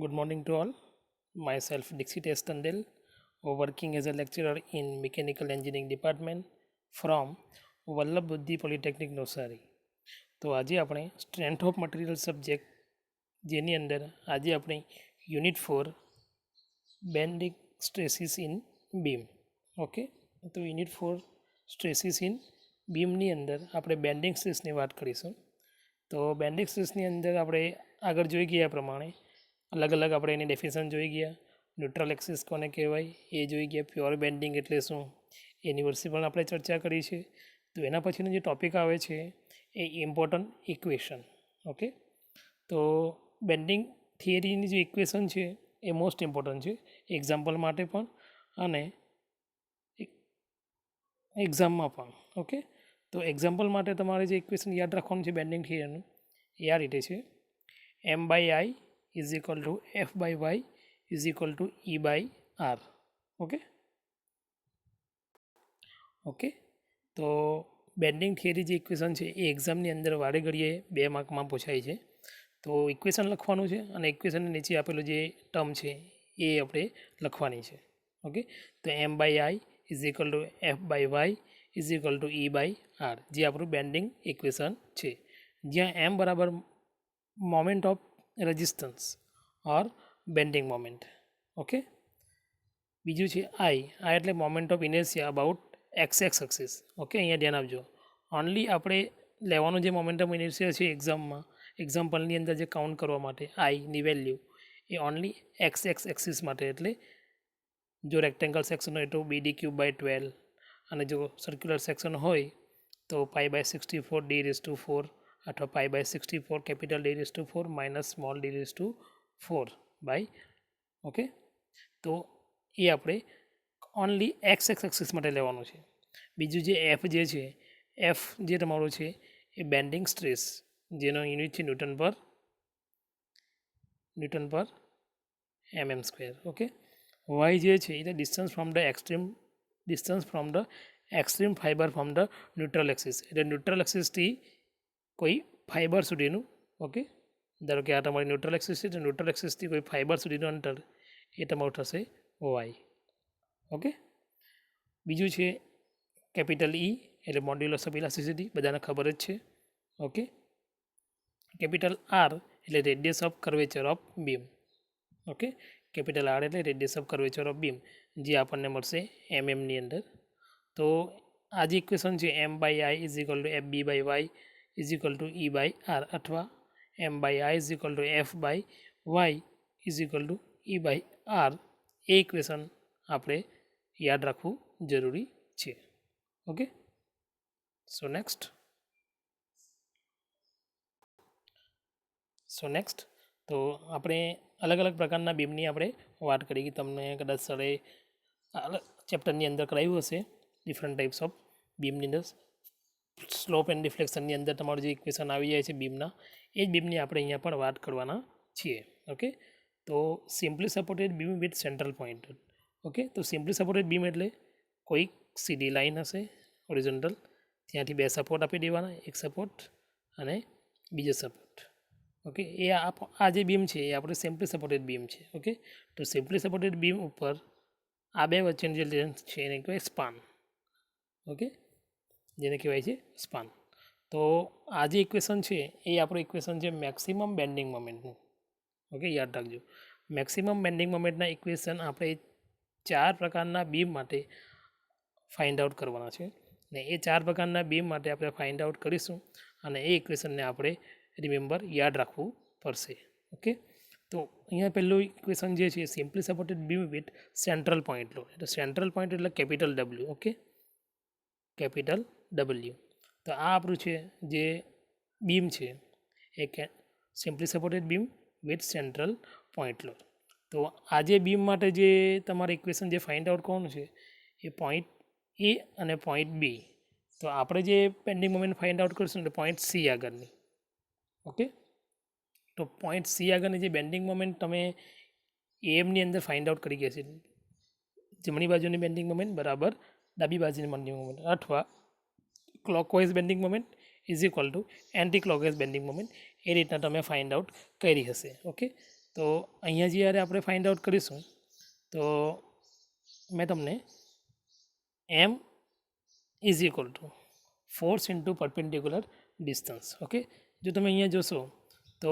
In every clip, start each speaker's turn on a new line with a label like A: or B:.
A: Good morning to all. Myself Dixit S. Tandel, working as a lecturer in Mechanical Engineering Department from Vallabh બુદ્ધિ polytechnic Navsari. તો આજે આપણે strength of material subject જેની અંદર આજે આપણે unit 4 bending stresses in beam. Okay, તો unit 4 stresses in બીમની અંદર આપણે બેન્ડિંગ સ્ટ્રેસની વાત કરીશું. તો બેન્ડિંગ સ્ટ્રેસની અંદર આપણે આગળ જોઈ ગયા પ્રમાણે અલગ અલગ આપણે એની ડેફિનેશન જોઈ ગયા. ન્યુટ્રલ એક્સિસ કોને કહેવાય એ જોઈ ગયા. પ્યોર બેન્ડિંગ એટલે શું એની વર્ષે પણ આપણે ચર્ચા કરી છે. તો એના પછીનો જે ટૉપિક આવે છે એ ઇમ્પોર્ટન્ટ ઇક્વેશન. ઓકે, તો બેન્ડિંગ થિયરીની જે ઇક્વેશન છે એ મોસ્ટ ઇમ્પોર્ટન્ટ છે એક્ઝામ્પલ માટે પણ અને એક્ઝામમાં પણ. ઓકે, તો એક્ઝામ્પલ માટે તમારે જે ઇક્વેશન યાદ રાખવાનું છે બેન્ડિંગ થિયરીનું એ આ રીતે છે: M/I is equal to F/Y is equal to E/R. Okay, તો બેન્ડિંગ થિયરી જે ઇક્વેશન છે એ એક્ઝામની અંદર વારે ઘડીએ 2 માર્કમાં પૂછાય છે. તો ઇક્વેશન લખવાનું છે અને ઇક્વેશનની નીચે આપેલું જે ટર્મ છે એ આપણે લખવાની છે. ઓકે, તો M/I is equal to F/Y is equal to E/R જે આપણું બેન્ડિંગ ઇક્વેશન છે, જ્યાં M બરાબર moment of resistance or bending moment. Okay, બીજું છે I એટલે moment of inertia about x axis. Okay, અહીંયા ધ્યાન આપજો. ઓનલી આપણે લેવાનું જે મોમેન્ટ ઓફ ઇનર્શિયા છે એક્ઝામમાં એક્ઝામ્પલની અંદર જે કાઉન્ટ કરવા માટે આઈની વેલ્યુ એ ઓનલી એક્સ એક્સિસ માટે, એટલે જો રેક્ટેંગલ સેક્શન હોય તો BD³/12 અને જો સર્ક્યુલર સેક્શન હોય તો π/64 d⁴ અથવા π/64 capital D⁴ minus small d⁴. Okay, તો એ આપણે ઓનલી એક્સ એક્સિસ માટે લેવાનું છે. બીજું જે એફ જે છે, એફ જે તમારું છે એ બેન્ડિંગ સ્ટ્રેસ જેનો યુનિટ છે ન્યૂટન પર mm². ઓકે, વાય જે છે એ distance from the extreme fibre from the neutral axis, એટલે ન્યુટ્રલ એક્સિસથી કોઈ ફાઇબર સુધીનું. ઓકે, ધારો કે આ તમારી ન્યુટ્રલ એક્સિસ છે તો ન્યુટ્રલ એક્સિસથી કોઈ ફાઇબર સુધીનું અંતર એ તમારું થશે વાય. ઓકે, બીજું છે કેપિટલ E એટલે મોડ્યુલસ ઓફ ઇલાસ્ટિસિટી, બધાને ખબર જ છે. ઓકે, કેપિટલ R એટલે radius of curvature of beam. Okay, capital R એટલે radius of curvature of beam જે આપણને મળશે mmની અંદર. તો આ જે ઇક્વેશન છે M/I is equal two FB/Y is equal two E/R અથવા M/I is equal two F/Y is equal two E/R, A equation આપણે યાદ રાખવું જરૂરી છે. ઓકે, સો નેક્સ્ટ તો આપણે અલગ અલગ પ્રકારના બીમની આપણે વાત કરી કે તમને કદાચ સરે ચેપ્ટરની અંદર કરાવ્યું હશે ડિફરન્ટ ટાઈપ્સ ઓફ બીમની અંદર. સ્લોપ એન્ડ ડિફ્લેક્શનની અંદર તમારું જે ઇક્વેશન આવી જાય છે બીમના, એ જ બીમની આપણે અહીંયા પણ વાત કરવાના છીએ. ઓકે, તો simply supported beam with central point. Okay, તો સિમ્પલી સપોર્ટેડ બીમ એટલે કોઈક સીધી લાઈન હશે હોરિઝોન્ટલ, ત્યાંથી 2 સપોર્ટ આપી દેવાના, એક સપોર્ટ અને બીજો સપોર્ટ. ઓકે, એ આ જે બીમ છે એ આપણે સિમ્પલી સપોર્ટેડ બીમ છે. ઓકે, તો સિમ્પલી સપોર્ટેડ બીમ ઉપર આ 2 વચ્ચેની જે લેન્થ છે એને કહેવાય સ્પાન. ઓકે, જેને કહેવાય છે સ્પાન. તો આ જે ઇક્વેશન છે એ આપણું ઇક્વેશન છે મેક્સિમમ બેન્ડિંગ મોમેન્ટનું. ઓકે, યાદ રાખજો, મેક્સિમમ બેન્ડિંગ મોમેન્ટના ઇક્વેશન આપણે 4 પ્રકારના બીમ માટે ફાઇન્ડ આઉટ કરવાના છે ને એ 4 પ્રકારના બીમ માટે આપણે ફાઇન્ડ આઉટ કરીશું અને એ ઇક્વેશનને આપણે રિમેમ્બર યાદ રાખવું પડશે. ઓકે, તો અહીંયા પહેલું ઇક્વેશન જે છે simply supported beam with central point load, એટલે સેન્ટ્રલ પોઈન્ટ એટલે capital W. Okay, capital W. તો આ આપણું છે જે બીમ છે એ simply supported beam with central point load. તો આ જે બીમ માટે જે તમારે ઇક્વેશન જે ફાઇન્ડ આઉટ કરવાનું છે એ પોઈન્ટ A અને પોઈન્ટ B. તો આપણે જે બેન્ડિંગ મોમેન્ટ ફાઇન્ડ આઉટ કરીશું એટલે પોઈન્ટ C આગળની. ઓકે, તો પોઈન્ટ C આગળની જે બેન્ડિંગ મોમેન્ટ તમે એમની અંદર ફાઇન્ડ આઉટ કરી ગયા છે, જમણી બાજુની બેન્ડિંગ મોમેન્ટ બરાબર ડાબી બાજુની બેન્ડિંગ મોમેન્ટ, અથવા clockwise bending moment is equal to anti clockwise bending moment, એ રીતના તમે ફાઇન્ડ આઉટ કરી હશે. ઓકે, તો અહીંયા જ્યારે આપણે ફાઇન્ડ આઉટ કરીશું તો મેં તમને M is equal to force into perpendicular distance. Okay, જો તમે અહીંયા જોશો તો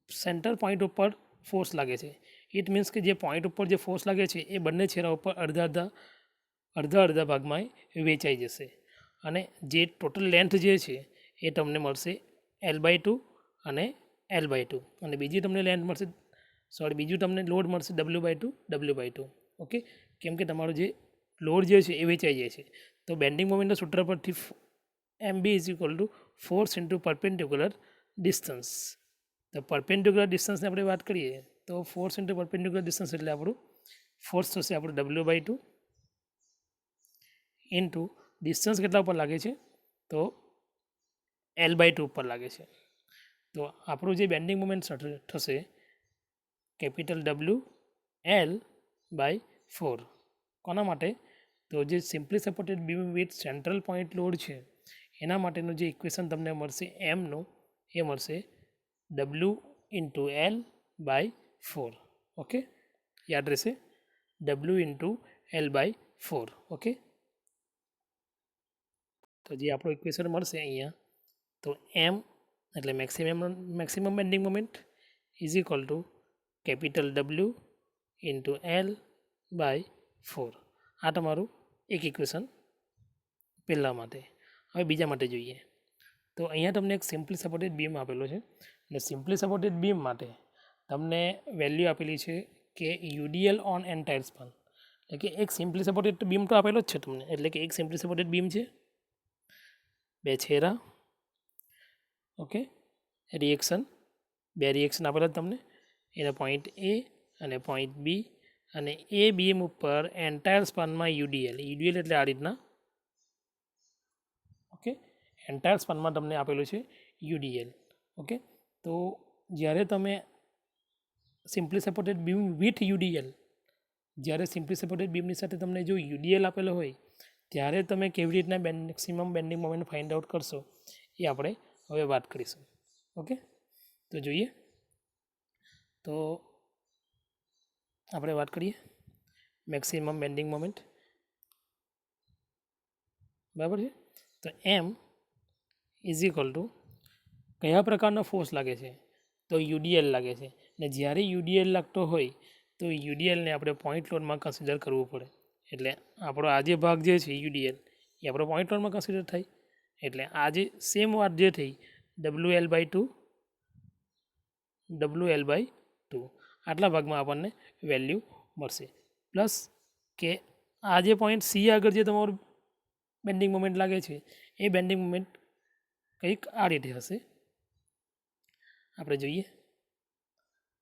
A: સેન્ટર પોઈન્ટ ઉપર ફોર્સ લાગે છે. ઇટ મીન્સ કે જે પોઈન્ટ ઉપર જે ફોર્સ લાગે છે એ બંને છેડા ઉપર અડધા ભાગમાં વેચાઈ જશે અને જે ટોટલ લેન્થ જે છે એ તમને મળશે L/2 અને L/2 અને બીજી તમને લેન્થ મળશે બીજું તમને લોડ મળશે W/2. ઓકે, કેમ કે તમારો જે લોડ જે છે એ વેચાઈ જાય છે. તો બેન્ડિંગ મોમેન્ટના સૂત્ર પરથી MB is equal to force into perpendicular distance. તો પરપેન્ડિક્યુલર ડિસ્ટન્સની આપણે વાત કરીએ તો ફોર્સ ઇન્ટુ પરપેન્ડિક્યુલર ડિસ્ટન્સ એટલે આપણું ફોર્સ થશે આપણું W/2 ઇન્ટુ ડિસ્ટન્સ કેટલા ઉપર લાગે છે તો L/2 ઉપર લાગે છે. તો આપણું જે બેન્ડિંગ મોમેન્ટ થશે કેપિટલ WL/4. કોના માટે? તો જે simply supported beam with central point load છે એના માટેનું જે ઇક્વેશન તમને મળશે એમનું એ મળશે W/L/4. ઓકે, યાદ રહેશે W/L/4. ઓકે, તો જે આપણું ઇક્વેશન મળશે અહીંયા તો એમ એટલે maximum bending moment is equal two capital W/L/4. આ તમારું એક ઇક્વેશન પહેલાં માટે. હવે બીજા માટે જોઈએ તો અહીંયા તમને એક સિમ્પલી સપોર્ટેડ બીમ આપેલો છે અને સિમ્પલી સપોર્ટેડ બીમ માટે તમને વેલ્યુ આપેલી છે કે UDL ઓન એન્ટાયર સ્પાન. એટલે કે એક સિમ્પલી સપોર્ટેડ બીમ તો આપેલો જ છે તમને, એટલે કે એક સિમ્પલી સપોર્ટેડ બીમ છે, બે છેરા. ઓકે, બે રિએક્શન આપેલા તમને, એના પોઈન્ટ A અને પોઈન્ટ B અને એ બીમ ઉપર એન્ટાયર સ્પાનમાં UDL એટલે આ રીતના. ઓકે, એન્ટાયર સ્પાનમાં તમને આપેલું છે UDL. ઓકે, તો જ્યારે તમે simply supported beam with UDL, જ્યારે સિમ્પલી સપોર્ટેડ બીમની સાથે તમને જો UDL આપેલો હોય ત્યારે તમે કેવી રીતના maximum bending moment find out કરશો એ આપણે હવે વાત કરીશું. ઓકે, તો જોઈએ તો આપણે વાત કરીએ મેક્સિમમ બેન્ડિંગ મોમેન્ટ. બરાબર છે, તો એમ ઇઝ ઇક્વલ ટુ કયા પ્રકારનો ફોર્સ લાગે છે તો UDL લાગે છે ને જ્યારે UDL લાગતો હોય તો UDLને આપણે પોઈન્ટ લોડમાં કન્સિડર કરવું પડે. એટલે આપણો આ જે ભાગ જે છે UDL એ આપણો પોઈન્ટ લોડમાં કન્સિડર થાય. એટલે આ જે સેમ વાત જે થઈ WL/2 આટલા ભાગમાં આપણને વેલ્યુ મળશે. પ્લસ કે આ જે પોઈન્ટ C આગળ જે તમારું બેન્ડિંગ મોમેન્ટ લાગે છે એ બેન્ડિંગ મોમેન્ટ કંઈક આ રીતે હશે. આપણે જોઈએ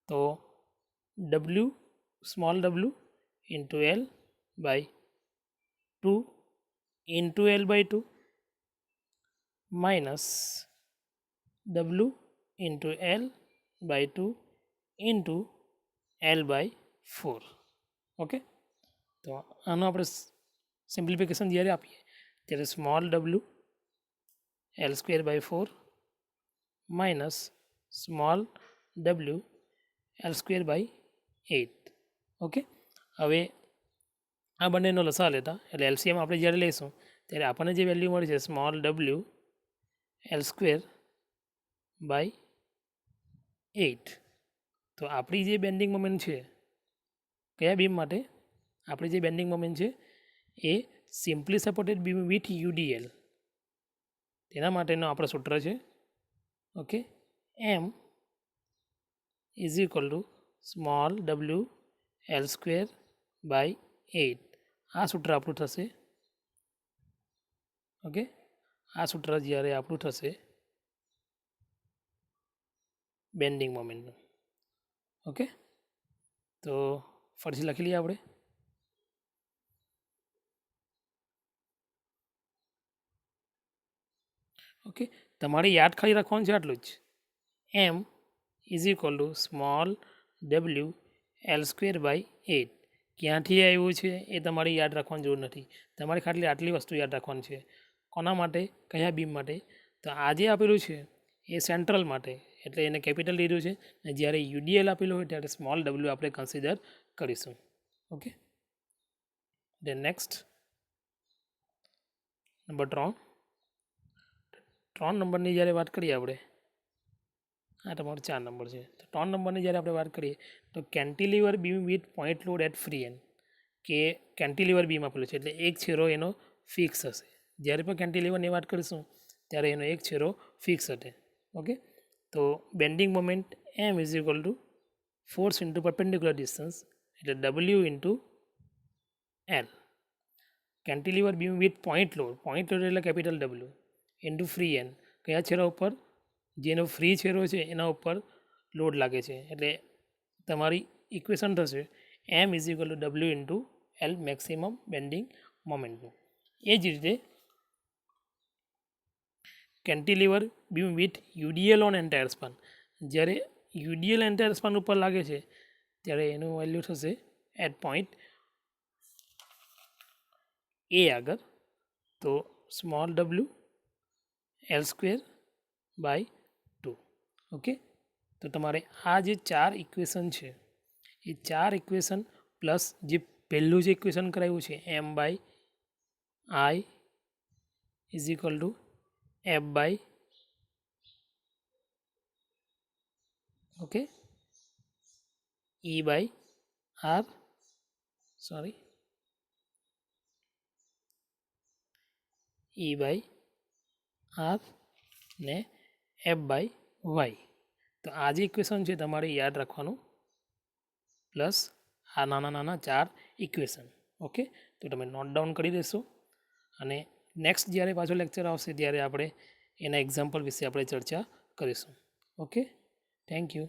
A: તો small w into L/2 into L/2 minus W into L/2 into L/4. Okay, તો આનું આપણે સિમ્પ્લિફિકેશન જ્યારે આપીએ ત્યારે small w L²/4 minus small w L²/8. Okay, હવે આ બંનેનો લસા લેતા એટલે LCM આપણે જ્યારે લઈશું ત્યારે આપણને જે વેલ્યુ મળી છે સ્મોલ w L²/8. તો આપણી જે બેન્ડિંગ મોમેન્ટ છે કયા બીમ માટે, આપણી જે બેન્ડિંગ મોમેન્ટ છે એ simply supported beam with UDL તેના માટેનો આપણો સૂત્ર છે. Okay, M is equal to small w L²/8. આ સૂત્ર આપણું થશે. ઓકે, આ સૂત્ર જ્યારે આપણું થશે બેન્ડિંગ મોમેન્ટનું. ઓકે, તો ફરીથી લખી લઈએ આપણે. ઓકે, તમારે યાદ ખાલી રાખવાનું છે આટલું જ. M is equal to small w L²/8. ક્યાંથી આવ્યું છે એ તમારે યાદ રાખવાની જરૂર નથી. તમારે ખાલી આટલી વસ્તુ યાદ રાખવાની છે. કોના માટે, કયા બીમ માટે? તો આ જે આપેલું છે એ સેન્ટ્રલ માટે એટલે એને કેપિટલ લીધું છે, અને જ્યારે યુડીએલ આપેલું હોય ત્યારે સ્મોલ ડબલ્યુ આપણે કન્સિડર કરીશું. ઓકે, ધેન નેક્સ્ટ નંબર 3 નંબરની જ્યારે વાત કરીએ આપણે, આ તમારો 4 નંબર છે. તો 3 નંબરની જ્યારે આપણે વાત કરીએ તો cantilever beam with point load at free end, કે કેન્ટિલીવર બીમ આપેલું છે એટલે એક છેરો એનો ફિક્સ હશે. જ્યારે પણ કેન્ટિલીવરની વાત કરીશું ત્યારે એનો એક છેરો ફિક્સ હશે. ઓકે, તો bending moment M is equal to force into perpendicular distance એટલે W into L. Cantilever beam with point load એટલે capital W into free end, કયા છેરા ઉપર, જેનો ફ્રી છેરો છે એના ઉપર લોડ લાગે છે, એટલે તમારી ઇક્વેશન થશે M is equal to W into L, maximum bending મોમેન્ટનું. એ જ રીતે cantilever beam with UDL on entire span, જ્યારે યુડીએલ એન્ટાયર સ્પાન ઉપર લાગે છે ત્યારે એનું વેલ્યુ થશે એટ પોઈન્ટ એ આગળ, તો સ્મોલ ડબલ્યુ એલ સ્ક્વેર બાય 2. ઓકે, તો તમારે આ જે 4 ઇક્વેશન છે એ 4 ઇક્વેશન પ્લસ જે પહેલું જે ઇક્વેશન કરાવ્યું છે M by I is equal to F by, okay, E by R, sorry, E by R ને એફ બાય વાય. તો આ જે ઇક્વેશન છે તમારે યાદ રાખવાનું, પ્લસ આ નાના 4 ઇક્વેશન. ઓકે, તો તમે નોટ ડાઉન કરી દેશો, અને નેક્સ્ટ જ્યારે પાછો લેક્ચર આવશે ત્યારે આપણે એના એક્ઝામ્પલ વિશે આપણે ચર્ચા કરીશું. Okay, thank you.